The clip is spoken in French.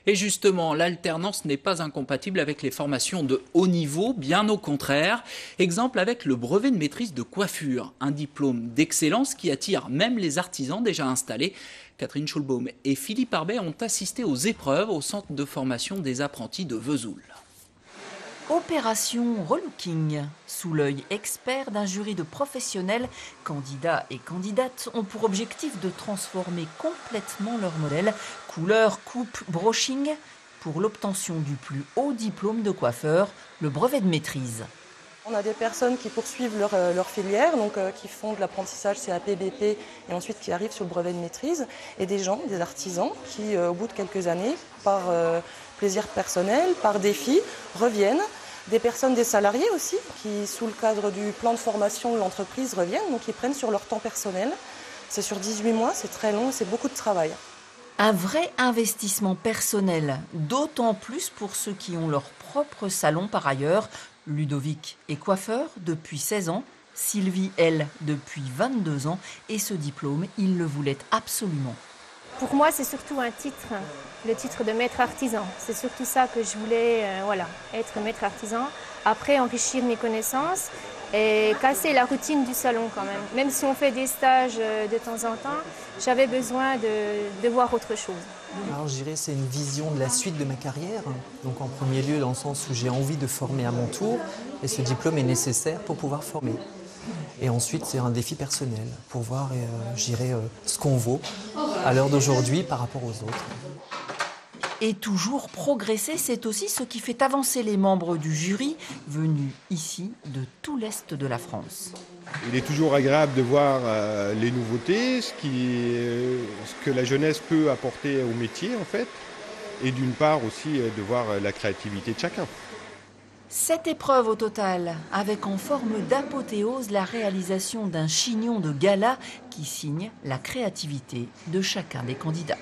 Et justement, l'alternance n'est pas incompatible avec les formations de haut niveau, bien au contraire. Exemple avec le brevet de maîtrise de coiffure, un diplôme d'excellence qui attire même les artisans déjà installés. Catherine Schulbaum et Philippe Arbet ont assisté aux épreuves au centre de formation des apprentis de Vesoul. Opération relooking. Sous l'œil expert d'un jury de professionnels, candidats et candidates ont pour objectif de transformer complètement leur modèle, couleur, coupe, brushing, pour l'obtention du plus haut diplôme de coiffeur, le brevet de maîtrise. On a des personnes qui poursuivent leur filière, donc qui font de l'apprentissage CAP, BP et ensuite qui arrivent sur le brevet de maîtrise. Et des gens, des artisans qui, au bout de quelques années, par plaisir personnel, par défi, reviennent. Des personnes, des salariés aussi, qui sous le cadre du plan de formation de l'entreprise reviennent, donc ils prennent sur leur temps personnel. C'est sur 18 mois, c'est très long, c'est beaucoup de travail. Un vrai investissement personnel, d'autant plus pour ceux qui ont leur propre salon par ailleurs. Ludovic est coiffeur depuis 16 ans, Sylvie, elle, depuis 22 ans, et ce diplôme, il le voulait absolument. Pour moi, c'est surtout un titre, le titre de maître artisan. C'est surtout ça que je voulais, être maître artisan. Après, enrichir mes connaissances et casser la routine du salon quand même. Même si on fait des stages de temps en temps, j'avais besoin de voir autre chose. Alors je dirais c'est une vision de la suite de ma carrière. Donc en premier lieu dans le sens où j'ai envie de former à mon tour et ce diplôme est nécessaire pour pouvoir former. Et ensuite c'est un défi personnel pour voir ce qu'on vaut à l'heure d'aujourd'hui par rapport aux autres. Et toujours progresser, c'est aussi ce qui fait avancer les membres du jury venus ici de tout l'Est de la France. Il est toujours agréable de voir les nouveautés, ce que la jeunesse peut apporter au métier en fait, et d'une part aussi de voir la créativité de chacun. 7 épreuves au total, avec en forme d'apothéose la réalisation d'un chignon de gala qui signe la créativité de chacun des candidats.